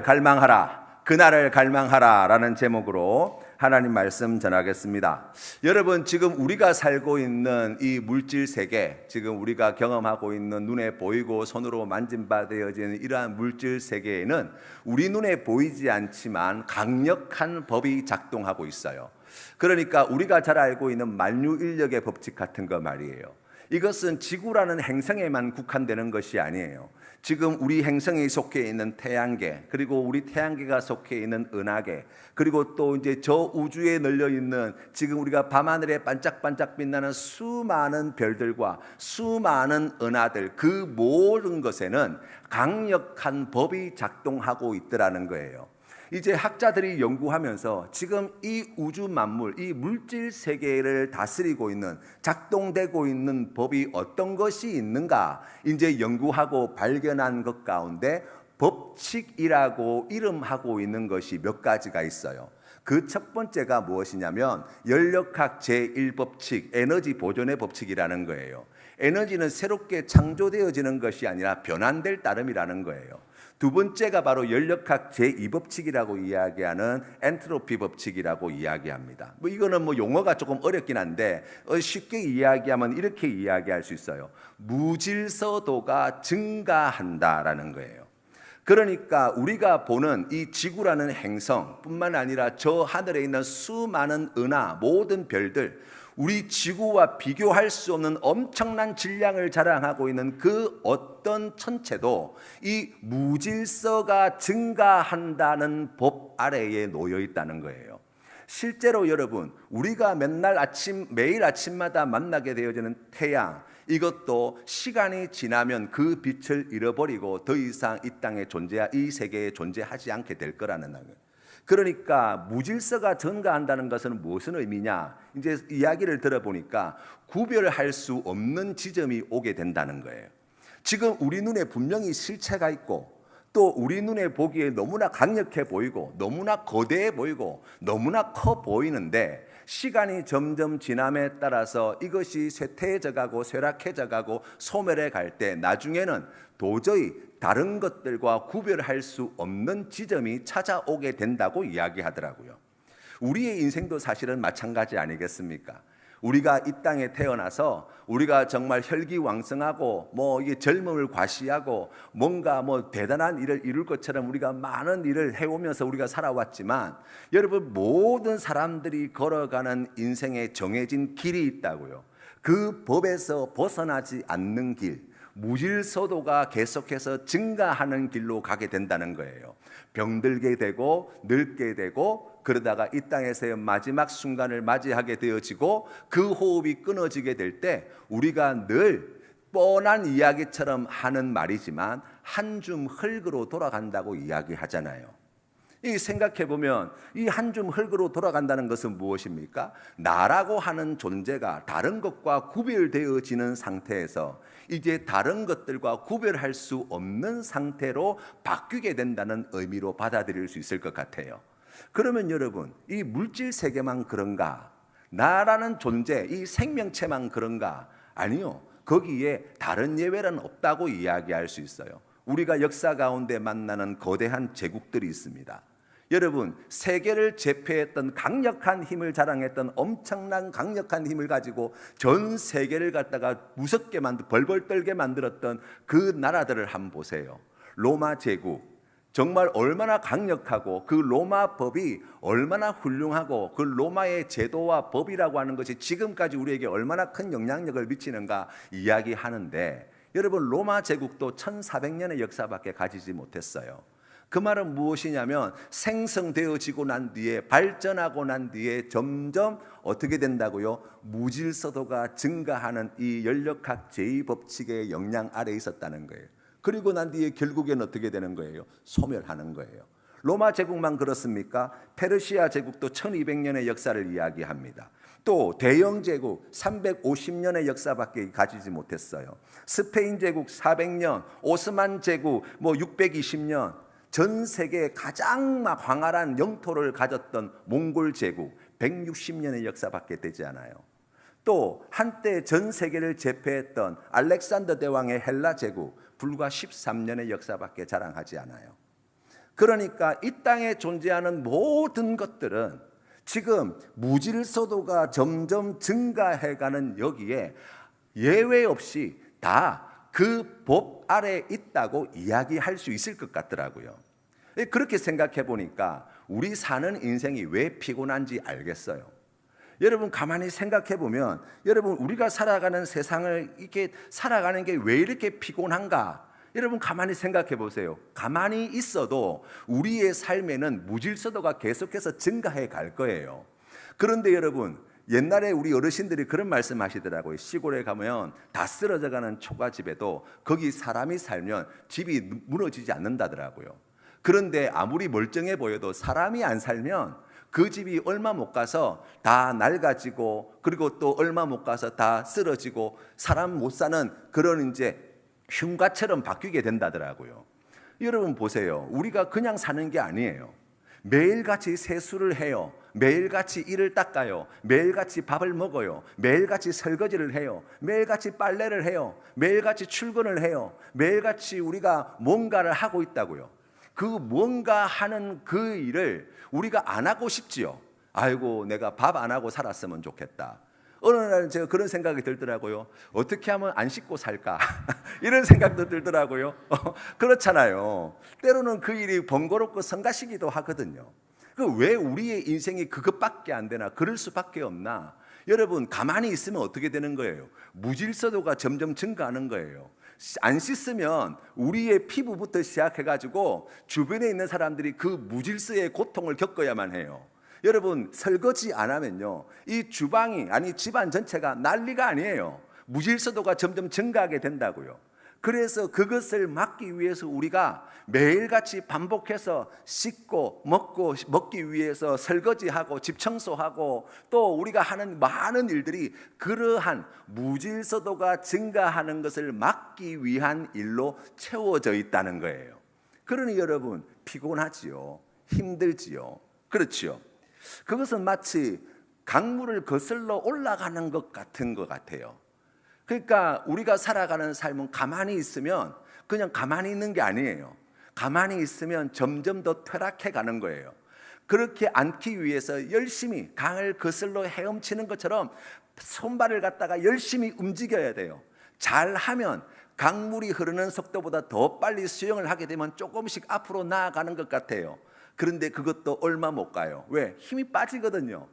갈망하라, 그날을 갈망하라 라는 제목으로 하나님 말씀 전하겠습니다. 여러분, 지금 우리가 살고 있는 이 물질 세계, 지금 우리가 경험하고 있는 눈에 보이고 손으로 만진바되어지는 이러한 물질 세계에는 우리 눈에 보이지 않지만 강력한 법이 작동하고 있어요. 그러니까 우리가 잘 알고 있는 만유인력의 법칙 같은 거 말이에요. 이것은 지구라는 행성에만 국한되는 것이 아니에요. 지금 우리 행성에 속해 있는 태양계, 그리고 우리 태양계가 속해 있는 은하계, 그리고 또 이제 저 우주에 널려 있는 지금 우리가 밤하늘에 반짝반짝 빛나는 수많은 별들과 수많은 은하들, 그 모든 것에는 강력한 법이 작동하고 있더라는 거예요. 이제 학자들이 연구하면서 지금 이 우주 만물, 이 물질 세계를 다스리고 있는, 작동되고 있는 법이 어떤 것이 있는가 이제 연구하고 발견한 것 가운데 법칙이라고 이름하고 있는 것이 몇 가지가 있어요. 그 첫 번째가 무엇이냐면 연력학 제1법칙, 에너지 보존의 법칙이라는 거예요. 에너지는 새롭게 창조되어지는 것이 아니라 변환될 따름이라는 거예요. 두 번째가 바로 연력학 제2법칙이라고 이야기하는 엔트로피 법칙이라고 이야기합니다. 이거는 용어가 조금 어렵긴 한데 쉽게 이야기하면 이렇게 이야기할 수 있어요. 무질서도가 증가한다라는 거예요. 그러니까 우리가 보는 이 지구라는 행성뿐만 아니라 저 하늘에 있는 수많은 은하, 모든 별들, 우리 지구와 비교할 수 없는 엄청난 질량을 자랑하고 있는 그 어떤 천체도 이 무질서가 증가한다는 법 아래에 놓여 있다는 거예요. 실제로 여러분, 우리가 매일 아침마다 만나게 되어지는 태양, 이것도 시간이 지나면 그 빛을 잃어버리고 더 이상 이 세계에 존재하지 않게 될 거라는 거예요. 그러니까 무질서가 증가한다는 것은 무슨 의미냐? 이제 이야기를 들어보니까 구별할 수 없는 지점이 오게 된다는 거예요. 지금 우리 눈에 분명히 실체가 있고, 또 우리 눈에 보기에 너무나 강력해 보이고, 너무나 거대해 보이고, 너무나 커 보이는데 시간이 점점 지남에 따라서 이것이 쇠퇴해져 가고 쇠락해져 가고 소멸해 갈 때 나중에는 도저히 다른 것들과 구별할 수 없는 지점이 찾아오게 된다고 이야기하더라고요. 우리의 인생도 사실은 마찬가지 아니겠습니까? 우리가 이 땅에 태어나서 우리가 정말 혈기왕성하고 이게 젊음을 과시하고 뭔가 대단한 일을 이룰 것처럼 우리가 많은 일을 해오면서 우리가 살아왔지만, 여러분, 모든 사람들이 걸어가는 인생에 정해진 길이 있다고요. 그 법에서 벗어나지 않는 길, 무질서도가 계속해서 증가하는 길로 가게 된다는 거예요. 병들게 되고 늙게 되고, 그러다가 이 땅에서의 마지막 순간을 맞이하게 되어지고 그 호흡이 끊어지게 될 때 우리가 늘 뻔한 이야기처럼 하는 말이지만 한 줌 흙으로 돌아간다고 이야기하잖아요. 이 생각해보면 이 한 줌 흙으로 돌아간다는 것은 무엇입니까? 나라고 하는 존재가 다른 것과 구별되어지는 상태에서 이제 다른 것들과 구별할 수 없는 상태로 바뀌게 된다는 의미로 받아들일 수 있을 것 같아요. 그러면 여러분, 이 물질 세계만 그런가? 나라는 존재, 이 생명체만 그런가? 아니요. 거기에 다른 예외는 없다고 이야기할 수 있어요. 우리가 역사 가운데 만나는 거대한 제국들이 있습니다. 여러분, 세계를 제패했던 강력한 힘을 자랑했던 엄청난 강력한 힘을 가지고 전 세계를 갖다가 무섭게 벌벌 떨게 만들었던 그 나라들을 한번 보세요. 로마 제국, 정말 얼마나 강력하고 그 로마 법이 얼마나 훌륭하고 그 로마의 제도와 법이라고 하는 것이 지금까지 우리에게 얼마나 큰 영향력을 미치는가 이야기하는데, 여러분, 로마 제국도 1400년의 역사밖에 가지지 못했어요. 그 말은 무엇이냐면 생성되어지고 난 뒤에, 발전하고 난 뒤에 점점 어떻게 된다고요? 무질서도가 증가하는 이 연력학 제2법칙의 영향 아래에 있었다는 거예요. 그리고 난 뒤에 결국엔 어떻게 되는 거예요? 소멸하는 거예요. 로마 제국만 그렇습니까? 페르시아 제국도 1200년의 역사를 이야기합니다. 또 대영 제국 350년의 역사밖에 가지지 못했어요. 스페인 제국 400년, 오스만 제국 620년, 전 세계에 가장 광활한 영토를 가졌던 몽골 제국 160년의 역사밖에 되지 않아요. 또 한때 전 세계를 제패했던 알렉산더 대왕의 헬라 제국 불과 13년의 역사밖에 자랑하지 않아요. 그러니까 이 땅에 존재하는 모든 것들은 지금 무질서도가 점점 증가해가는 여기에 예외 없이 다 그 법 아래 있다고 이야기할 수 있을 것 같더라고요. 그렇게 생각해 보니까 우리 사는 인생이 왜 피곤한지 알겠어요. 여러분 가만히 생각해 보면 여러분 우리가 살아가는 세상을 이렇게 살아가는 게 왜 이렇게 피곤한가? 여러분 가만히 생각해 보세요. 가만히 있어도 우리의 삶에는 무질서도가 계속해서 증가해 갈 거예요. 그런데 여러분 옛날에 우리 어르신들이 그런 말씀 하시더라고요. 시골에 가면 다 쓰러져가는 초가집에도 거기 사람이 살면 집이 무너지지 않는다더라고요. 그런데 아무리 멀쩡해 보여도 사람이 안 살면 그 집이 얼마 못 가서 다 낡아지고 그리고 또 얼마 못 가서 다 쓰러지고 사람 못 사는 그런 이제 흉가처럼 바뀌게 된다더라고요. 여러분 보세요. 우리가 그냥 사는 게 아니에요. 매일같이 세수를 해요. 매일같이 이를 닦아요. 매일같이 밥을 먹어요. 매일같이 설거지를 해요. 매일같이 빨래를 해요. 매일같이 출근을 해요. 매일같이 우리가 뭔가를 하고 있다고요. 그 뭔가 하는 그 일을 우리가 안 하고 싶지요. 아이고 내가 밥 안 하고 살았으면 좋겠다. 어느 날 제가 그런 생각이 들더라고요. 어떻게 하면 안 씻고 살까? 이런 생각도 들더라고요. 그렇잖아요. 때로는 그 일이 번거롭고 성가시기도 하거든요. 왜 우리의 인생이 그것밖에 안 되나? 그럴 수밖에 없나? 여러분 가만히 있으면 어떻게 되는 거예요? 무질서도가 점점 증가하는 거예요. 안 씻으면 우리의 피부부터 시작해가지고 주변에 있는 사람들이 그 무질서의 고통을 겪어야만 해요. 여러분 설거지 안 하면요 이 주방이 아니 집안 전체가 난리가 아니에요. 무질서도가 점점 증가하게 된다고요. 그래서 그것을 막기 위해서 우리가 매일같이 반복해서 씻고 먹기 위해서 설거지하고 집 청소하고 또 우리가 하는 많은 일들이 그러한 무질서도가 증가하는 것을 막기 위한 일로 채워져 있다는 거예요. 그러니 여러분 피곤하지요. 힘들지요. 그렇지요. 그것은 마치 강물을 거슬러 올라가는 것 같은 것 같아요. 그러니까 우리가 살아가는 삶은 가만히 있으면 그냥 가만히 있는 게 아니에요. 가만히 있으면 점점 더 퇴락해 가는 거예요. 그렇게 않기 위해서 열심히 강을 거슬러 헤엄치는 것처럼 손발을 갖다가 열심히 움직여야 돼요. 잘하면 강물이 흐르는 속도보다 더 빨리 수영을 하게 되면 조금씩 앞으로 나아가는 것 같아요. 그런데 그것도 얼마 못 가요. 왜? 힘이 빠지거든요.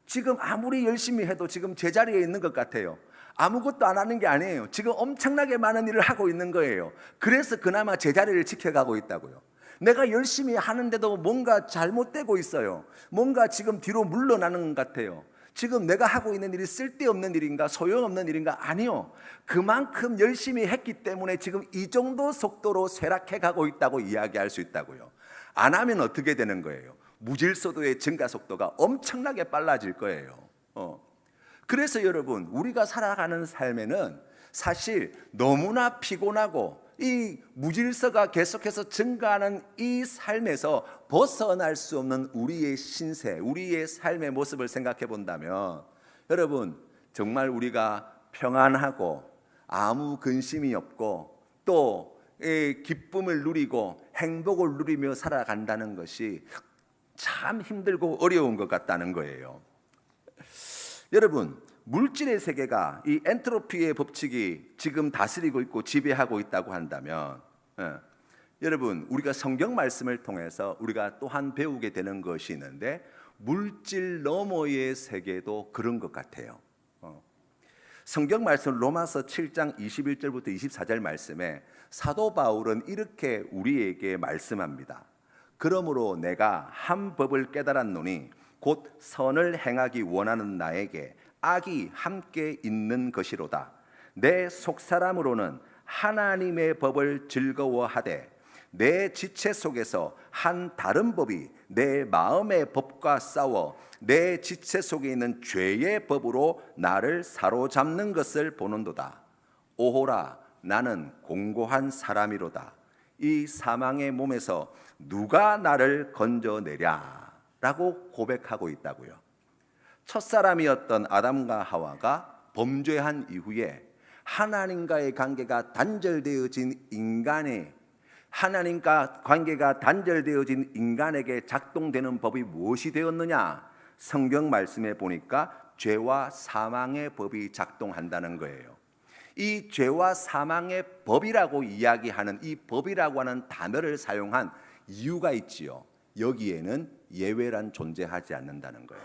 지금 아무리 열심히 해도 지금 제자리에 있는 것 같아요. 아무것도 안 하는 게 아니에요. 지금 엄청나게 많은 일을 하고 있는 거예요. 그래서 그나마 제자리를 지켜가고 있다고요. 내가 열심히 하는데도 뭔가 잘못되고 있어요. 뭔가 지금 뒤로 물러나는 것 같아요. 지금 내가 하고 있는 일이 쓸데없는 일인가 소용없는 일인가? 아니요. 그만큼 열심히 했기 때문에 지금 이 정도 속도로 쇠락해 가고 있다고 이야기할 수 있다고요. 안 하면 어떻게 되는 거예요? 무질서도의 증가 속도가 엄청나게 빨라질 거예요. 그래서 여러분 우리가 살아가는 삶에는 사실 너무나 피곤하고 이 무질서가 계속해서 증가하는 이 삶에서 벗어날 수 없는 우리의 신세, 우리의 삶의 모습을 생각해 본다면 여러분 정말 우리가 평안하고 아무 근심이 없고 또 기쁨을 누리고 행복을 누리며 살아간다는 것이 참 힘들고 어려운 것 같다는 거예요. 여러분 물질의 세계가 이 엔트로피의 법칙이 지금 다스리고 있고 지배하고 있다고 한다면 여러분 우리가 성경 말씀을 통해서 우리가 또한 배우게 되는 것이 있는데 물질 너머의 세계도 그런 것 같아요. 성경 말씀 로마서 7장 21절부터 24절 말씀에 사도 바울은 이렇게 우리에게 말씀합니다. 그러므로 내가 한 법을 깨달았노니 곧 선을 행하기 원하는 나에게 악이 함께 있는 것이로다. 내 속사람으로는 하나님의 법을 즐거워하되 내 지체 속에서 한 다른 법이 내 마음의 법과 싸워 내 지체 속에 있는 죄의 법으로 나를 사로잡는 것을 보는도다. 오호라 나는 공고한 사람이로다. 이 사망의 몸에서 누가 나를 건져내랴 라고 고백하고 있다고요. 첫사람이었던 아담과 하와가 범죄한 이후에 하나님과의 관계가 단절되어진 인간의 하나님과 관계가 단절되어진 인간에게 작동되는 법이 무엇이 되었느냐? 성경 말씀에 보니까 죄와 사망의 법이 작동한다는 거예요. 이 죄와 사망의 법이라고 이야기하는 이 법이라고 하는 단어를 사용한 이유가 있지요. 여기에는 예외란 존재하지 않는다는 거예요.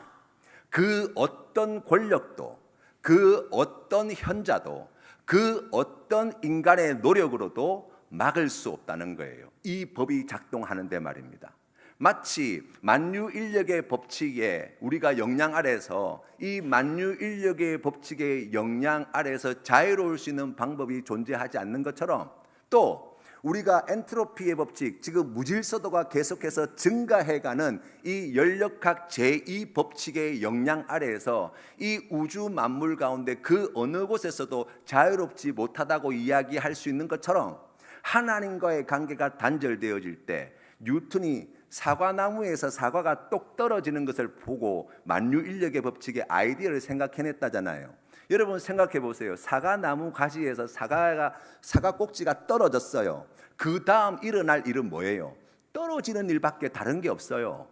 그 어떤 권력도, 그 어떤 현자도, 그 어떤 인간의 노력으로도 막을 수 없다는 거예요. 이 법이 작동하는데 말입니다. 마치 만유인력의 법칙에 우리가 영향 아래서 이 만유인력의 법칙의 영향 아래서 자유로울 수 있는 방법이 존재하지 않는 것처럼, 또 우리가 엔트로피의 법칙, 지금 무질서도가 계속해서 증가해가는 이 연력학 제2 법칙의 영향 아래에서 이 우주 만물 가운데 그 어느 곳에서도 자유롭지 못하다고 이야기할 수 있는 것처럼, 하나님과의 관계가 단절되어질 때 뉴턴이 사과나무에서 사과가 똑 떨어지는 것을 보고 만유인력의 법칙의 아이디어를 생각해냈다잖아요. 여러분 생각해 보세요. 사과나무 가지에서 사과 꼭지가 떨어졌어요. 그 다음 일어날 일은 뭐예요? 떨어지는 일밖에 다른 게 없어요.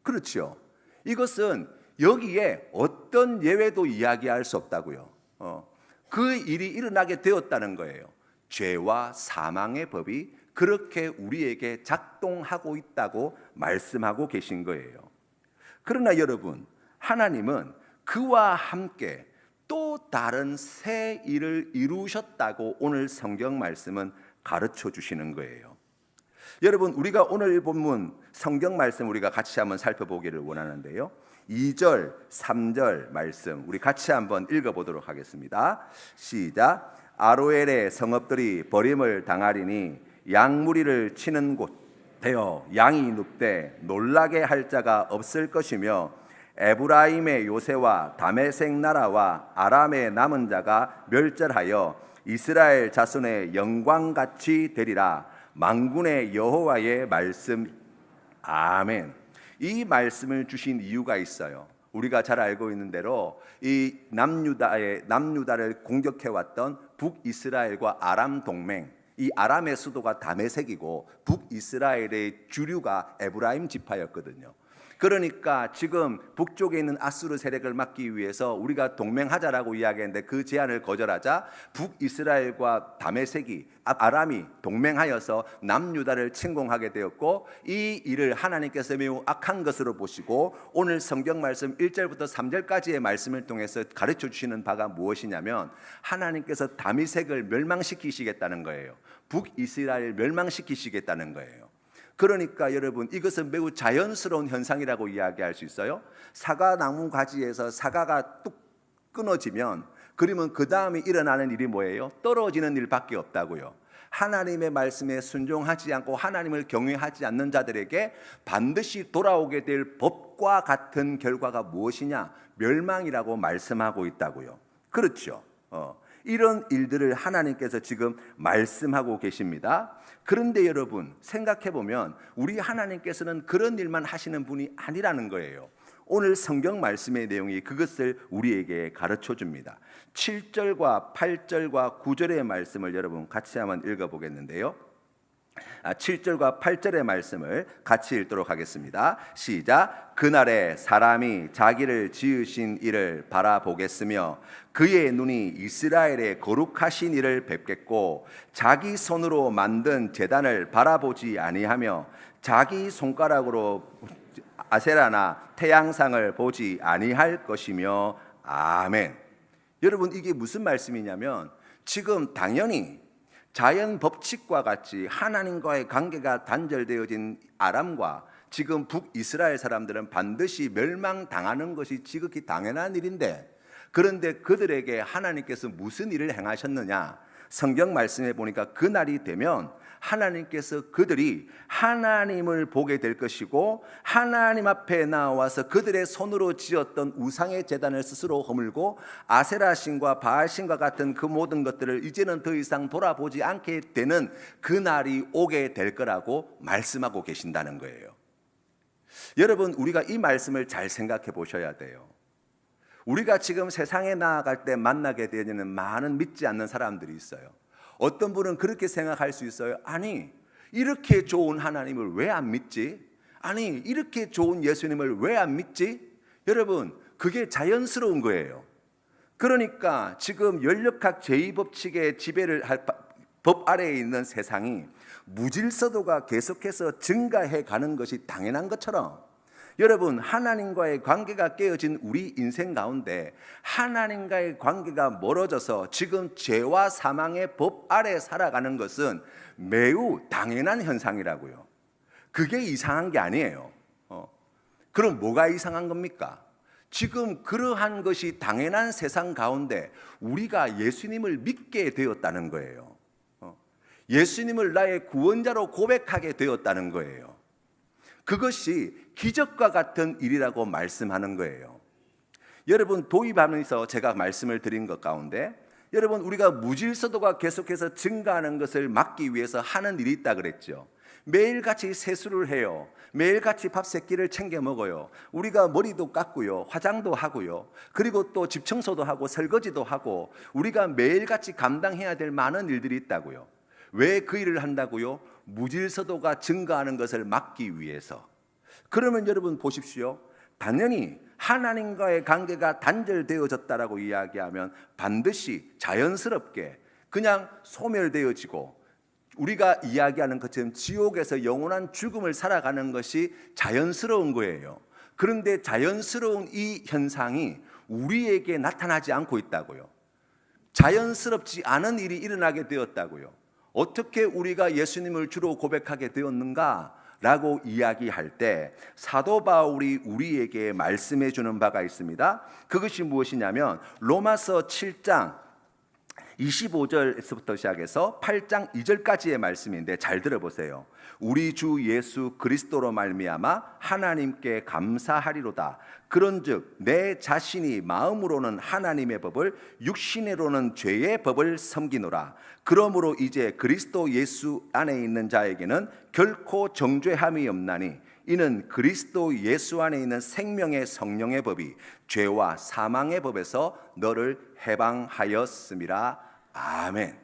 그렇죠? 이것은 여기에 어떤 예외도 이야기할 수 없다고요. 그 일이 일어나게 되었다는 거예요. 죄와 사망의 법이 그렇게 우리에게 작동하고 있다고 말씀하고 계신 거예요. 그러나 여러분, 하나님은 그와 함께 또 다른 새 일을 이루셨다고 오늘 성경 말씀은 가르쳐 주시는 거예요. 여러분, 우리가 오늘 본문 성경 말씀 우리가 같이 한번 살펴보기를 원하는데요. 2절, 3절 말씀 우리 같이 한번 읽어보도록 하겠습니다. 시작. 아로엘의 성읍들이 버림을 당하리니 양무리를 치는 곳 되어 양이 눕되 놀라게 할 자가 없을 것이며 에브라임의 요새와 다메섹 나라와 아람의 남은 자가 멸절하여 이스라엘 자손의 영광같이 되리라. 만군의 여호와의 말씀. 아멘. 이 말씀을 주신 이유가 있어요. 우리가 잘 알고 있는 대로 이 남유다를 공격해왔던 북이스라엘과 아람 동맹, 이 아람의 수도가 다메섹이고 북이스라엘의 주류가 에브라임 지파였거든요. 그러니까 지금 북쪽에 있는 아수르 세력을 막기 위해서 우리가 동맹하자라고 이야기했는데 그 제안을 거절하자 북이스라엘과 다메섹이 아람이 동맹하여서 남유다를 침공하게 되었고, 이 일을 하나님께서 매우 악한 것으로 보시고 오늘 성경 말씀 1절부터 3절까지의 말씀을 통해서 가르쳐 주시는 바가 무엇이냐면 하나님께서 다메섹을 멸망시키시겠다는 거예요. 북이스라엘 멸망시키시겠다는 거예요. 그러니까 여러분, 이것은 매우 자연스러운 현상이라고 이야기할 수 있어요. 사과나무 가지에서 사과가 뚝 끊어지면, 그러면 그 다음에 일어나는 일이 뭐예요? 떨어지는 일밖에 없다고요. 하나님의 말씀에 순종하지 않고 하나님을 경외하지 않는 자들에게 반드시 돌아오게 될 법과 같은 결과가 무엇이냐? 멸망이라고 말씀하고 있다고요. 그렇죠. 이런 일들을 하나님께서 지금 말씀하고 계십니다. 그런데 여러분 생각해 보면 우리 하나님께서는 그런 일만 하시는 분이 아니라는 거예요. 오늘 성경 말씀의 내용이 그것을 우리에게 가르쳐 줍니다. 7절과 8절과 9절의 말씀을 여러분 같이 한번 읽어보겠는데요. 7절과 8절의 말씀을 같이 읽도록 하겠습니다. 시작. 그날에 사람이 자기를 지으신 이를 바라보겠으며 그의 눈이 이스라엘의 거룩하신 이를 뵙겠고 자기 손으로 만든 제단을 바라보지 아니하며 자기 손가락으로 아세라나 태양상을 보지 아니할 것이며. 아멘. 여러분, 이게 무슨 말씀이냐면 지금 당연히 자연 법칙과 같이 하나님과의 관계가 단절되어진 아람과 지금 북이스라엘 사람들은 반드시 멸망당하는 것이 지극히 당연한 일인데, 그런데 그들에게 하나님께서 무슨 일을 행하셨느냐? 성경 말씀에 보니까 그날이 되면 하나님께서 그들이 하나님을 보게 될 것이고 하나님 앞에 나와서 그들의 손으로 지었던 우상의 제단을 스스로 허물고 아세라신과 바알신과 같은 그 모든 것들을 이제는 더 이상 돌아보지 않게 되는 그날이 오게 될 거라고 말씀하고 계신다는 거예요. 여러분, 우리가 이 말씀을 잘 생각해 보셔야 돼요. 우리가 지금 세상에 나아갈 때 만나게 되는 많은 믿지 않는 사람들이 있어요. 어떤 분은 그렇게 생각할 수 있어요. 아니, 이렇게 좋은 하나님을 왜 안 믿지? 아니, 이렇게 좋은 예수님을 왜 안 믿지? 여러분, 그게 자연스러운 거예요. 그러니까 지금 연력학 제2법칙의 지배를 할 법 아래에 있는 세상이 무질서도가 계속해서 증가해 가는 것이 당연한 것처럼, 여러분, 하나님과의 관계가 깨어진 우리 인생 가운데 하나님과의 관계가 멀어져서 지금 죄와 사망의 법 아래 살아가는 것은 매우 당연한 현상이라고요. 그게 이상한 게 아니에요. 그럼 뭐가 이상한 겁니까? 지금 그러한 것이 당연한 세상 가운데 우리가 예수님을 믿게 되었다는 거예요. 예수님을 나의 구원자로 고백하게 되었다는 거예요. 그것이 기적과 같은 일이라고 말씀하는 거예요. 여러분, 도입하면서 제가 말씀을 드린 것 가운데, 여러분, 우리가 무질서도가 계속해서 증가하는 것을 막기 위해서 하는 일이 있다 그랬죠. 매일같이 세수를 해요. 매일같이 밥 세 끼를 챙겨 먹어요. 우리가 머리도 깎고요, 화장도 하고요, 그리고 또 집 청소도 하고 설거지도 하고, 우리가 매일같이 감당해야 될 많은 일들이 있다고요. 왜 그 일을 한다고요? 무질서도가 증가하는 것을 막기 위해서. 그러면 여러분 보십시오. 당연히 하나님과의 관계가 단절되어졌다라고 이야기하면 반드시 자연스럽게 그냥 소멸되어지고, 우리가 이야기하는 것처럼 지옥에서 영원한 죽음을 살아가는 것이 자연스러운 거예요. 그런데 자연스러운 이 현상이 우리에게 나타나지 않고 있다고요. 자연스럽지 않은 일이 일어나게 되었다고요. 어떻게 우리가 예수님을 주로 고백하게 되었는가? 라고 이야기할 때 사도 바울이 우리에게 말씀해 주는 바가 있습니다. 그것이 무엇이냐면 로마서 7장 25절에서부터 시작해서 8장 2절까지의 말씀인데, 잘 들어보세요. 우리 주 예수 그리스도로 말미암아 하나님께 감사하리로다. 그런즉 내 자신이 마음으로는 하나님의 법을, 육신으로는 죄의 법을 섬기노라. 그러므로 이제 그리스도 예수 안에 있는 자에게는 결코 정죄함이 없나니, 이는 그리스도 예수 안에 있는 생명의 성령의 법이 죄와 사망의 법에서 너를 해방하였음이라. 아멘.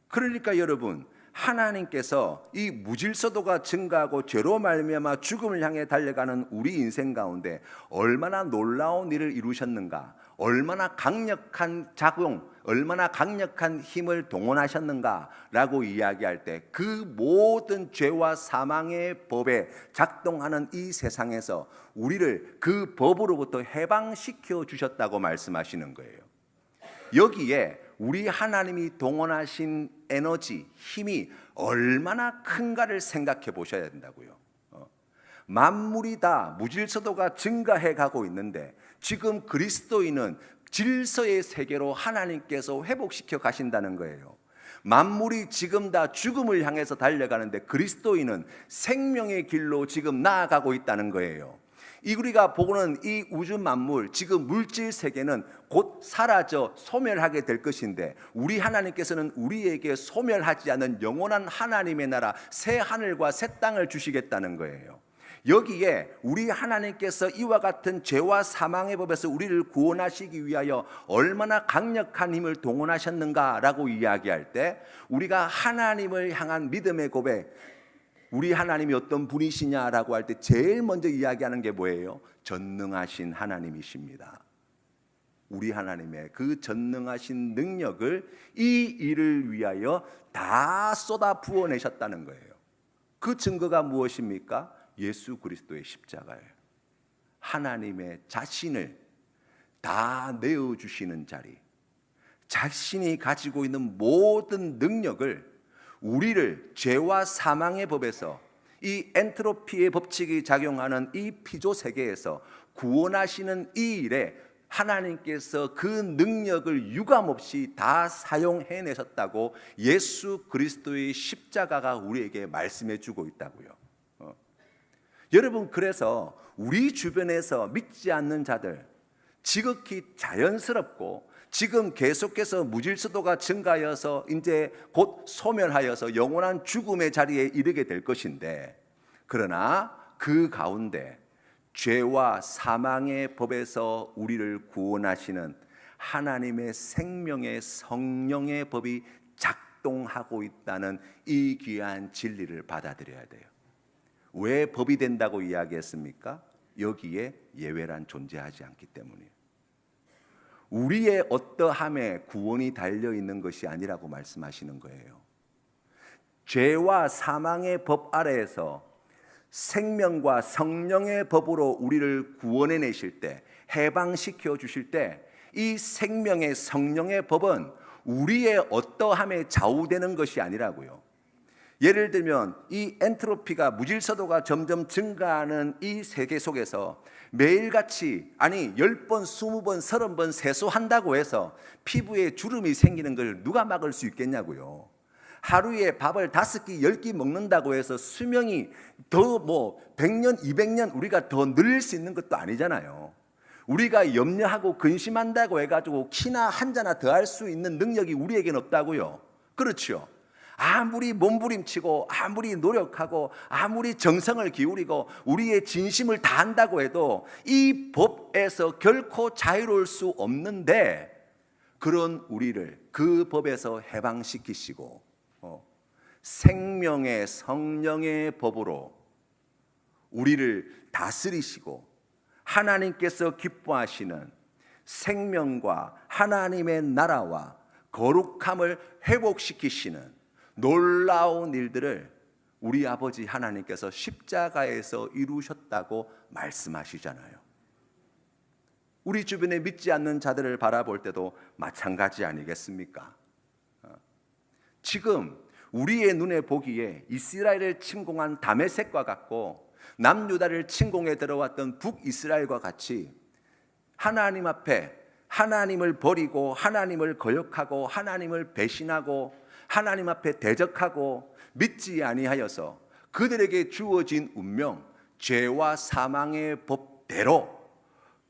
그러니까 여러분, 하나님께서 이 무질서도가 증가하고 죄로 말미암아 죽음을 향해 달려가는 우리 인생 가운데 얼마나 놀라운 일을 이루셨는가, 얼마나 강력한 작용, 얼마나 강력한 힘을 동원하셨는가라고 이야기할 때 그 모든 죄와 사망의 법에 작동하는 이 세상에서 우리를 그 법으로부터 해방시켜 주셨다고 말씀하시는 거예요. 여기에 우리 하나님이 동원하신 에너지, 힘이 얼마나 큰가를 생각해 보셔야 된다고요. 만물이 다 무질서도가 증가해 가고 있는데 지금 그리스도인은 질서의 세계로 하나님께서 회복시켜 가신다는 거예요. 만물이 지금 다 죽음을 향해서 달려가는데 그리스도인은 생명의 길로 지금 나아가고 있다는 거예요. 우리가 보고는 이 우주 만물, 지금 물질 세계는 곧 사라져 소멸하게 될 것인데, 우리 하나님께서는 우리에게 소멸하지 않는 영원한 하나님의 나라, 새 하늘과 새 땅을 주시겠다는 거예요. 여기에 우리 하나님께서 이와 같은 죄와 사망의 법에서 우리를 구원하시기 위하여 얼마나 강력한 힘을 동원하셨는가라고 이야기할 때, 우리가 하나님을 향한 믿음의 고백, 우리 하나님이 어떤 분이시냐라고 할 때 제일 먼저 이야기하는 게 뭐예요? 전능하신 하나님이십니다. 우리 하나님의 그 전능하신 능력을 이 일을 위하여 다 쏟아 부어내셨다는 거예요. 그 증거가 무엇입니까? 예수 그리스도의 십자가예요. 하나님의 자신을 다 내어주시는 자리, 자신이 가지고 있는 모든 능력을 우리를 죄와 사망의 법에서, 이 엔트로피의 법칙이 작용하는 이 피조 세계에서 구원하시는 이 일에 하나님께서 그 능력을 유감없이 다 사용해내셨다고 예수 그리스도의 십자가가 우리에게 말씀해 주고 있다고요. 여러분, 그래서 우리 주변에서 믿지 않는 자들, 지극히 자연스럽고 지금 계속해서 무질서도가 증가하여서 이제 곧 소멸하여서 영원한 죽음의 자리에 이르게 될 것인데, 그러나 그 가운데 죄와 사망의 법에서 우리를 구원하시는 하나님의 생명의 성령의 법이 작동하고 있다는 이 귀한 진리를 받아들여야 돼요. 왜 법이 된다고 이야기했습니까? 여기에 예외란 존재하지 않기 때문이에요. 우리의 어떠함에 구원이 달려있는 것이 아니라고 말씀하시는 거예요. 죄와 사망의 법 아래에서 생명과 성령의 법으로 우리를 구원해 내실 때, 해방시켜 주실 때, 이 생명의 성령의 법은 우리의 어떠함에 좌우되는 것이 아니라고요. 예를 들면 이 엔트로피가, 무질서도가 점점 증가하는 이 세계 속에서 매일같이, 아니 10번, 20번, 30번 세수한다고 해서 피부에 주름이 생기는 걸 누가 막을 수 있겠냐고요. 하루에 밥을 5끼, 10끼 먹는다고 해서 수명이 더 100년, 200년 우리가 더 늘릴 수 있는 것도 아니잖아요. 우리가 염려하고 근심한다고 해가지고 키나 한자나 더 할 수 있는 능력이 우리에겐 없다고요. 그렇죠? 아무리 몸부림치고 아무리 노력하고 아무리 정성을 기울이고 우리의 진심을 다한다고 해도 이 법에서 결코 자유로울 수 없는데, 그런 우리를 그 법에서 해방시키시고 생명의 성령의 법으로 우리를 다스리시고 하나님께서 기뻐하시는 생명과 하나님의 나라와 거룩함을 회복시키시는 놀라운 일들을 우리 아버지 하나님께서 십자가에서 이루셨다고 말씀하시잖아요. 우리 주변에 믿지 않는 자들을 바라볼 때도 마찬가지 아니겠습니까? 지금 우리의 눈에 보기에 이스라엘을 침공한 다메섹과 같고 남유다를 침공해 들어왔던 북이스라엘과 같이 하나님 앞에 하나님을 버리고 하나님을 거역하고 하나님을 배신하고 하나님 앞에 대적하고 믿지 아니하여서 그들에게 주어진 운명, 죄와 사망의 법대로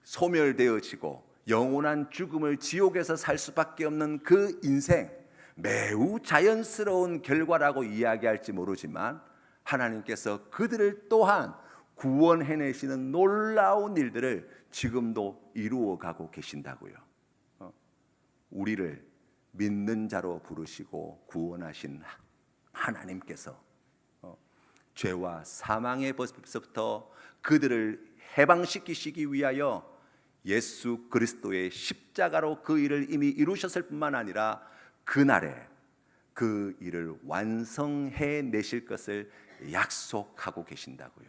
소멸되어지고 영원한 죽음을 지옥에서 살 수밖에 없는 그 인생, 매우 자연스러운 결과라고 이야기할지 모르지만 하나님께서 그들을 또한 구원해내시는 놀라운 일들을 지금도 이루어가고 계신다고요. 우리를 믿는 자로 부르시고 구원하신 하나님께서 죄와 사망의 법에서부터 그들을 해방시키시기 위하여 예수 그리스도의 십자가로 그 일을 이미 이루셨을 뿐만 아니라 그날에 그 일을 완성해 내실 것을 약속하고 계신다고요.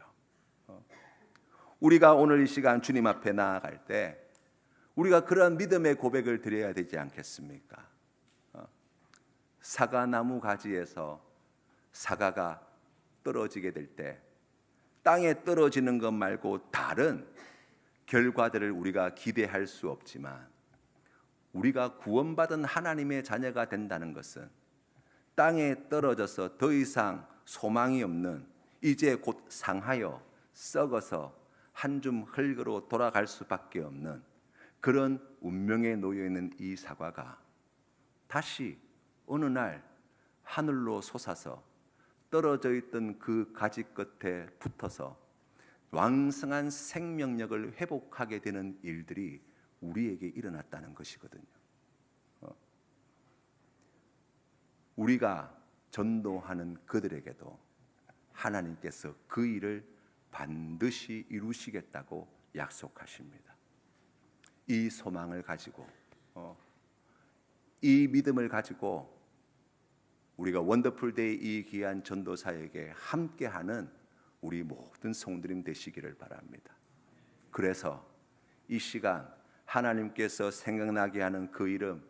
우리가 오늘 이 시간 주님 앞에 나아갈 때 우리가 그런 믿음의 고백을 드려야 되지 않겠습니까? 사과나무 가지에서 사과가 떨어지게 될 때 땅에 떨어지는 것 말고 다른 결과들을 우리가 기대할 수 없지만, 우리가 구원받은 하나님의 자녀가 된다는 것은 땅에 떨어져서 더 이상 소망이 없는, 이제 곧 상하여 썩어서 한 줌 흙으로 돌아갈 수밖에 없는 그런 운명에 놓여 있는 이 사과가 다시 어느 날 하늘로 솟아서 떨어져 있던 그 가지 끝에 붙어서 왕성한 생명력을 회복하게 되는 일들이 우리에게 일어났다는 것이거든요. 우리가 전도하는 그들에게도 하나님께서 그 일을 반드시 이루시겠다고 약속하십니다. 이 소망을 가지고, 이 믿음을 가지고 우리가 원더풀데이 이 귀한 전도사에게 함께하는 우리 모든 성도님 되시기를 바랍니다. 그래서 이 시간 하나님께서 생각나게 하는 그 이름,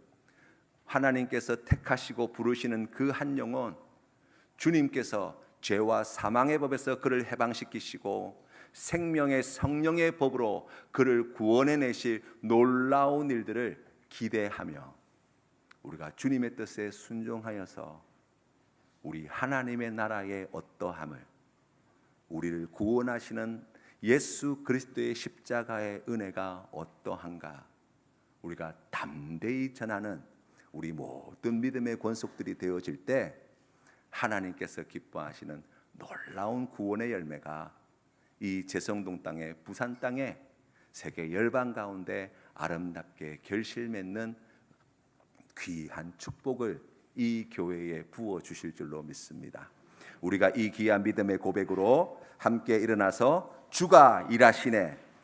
하나님께서 택하시고 부르시는 그 한 영혼, 주님께서 죄와 사망의 법에서 그를 해방시키시고 생명의 성령의 법으로 그를 구원해 내실 놀라운 일들을 기대하며 우리가 주님의 뜻에 순종하여서 우리 하나님의 나라의 어떠함을, 우리를 구원하시는 예수 그리스도의 십자가의 은혜가 어떠한가 우리가 담대히 전하는 우리 모든 믿음의 권속들이 되어질 때 하나님께서 기뻐하시는 놀라운 구원의 열매가 이 제성동 땅에, 부산 땅에, 세계 열방 가운데 아름답게 결실 맺는 귀한 축복을 이 교회에 부어 주실 줄로 믿습니다. 우리가 이 귀한 믿음의 고백으로 함께 일어나서 주가 일하시네,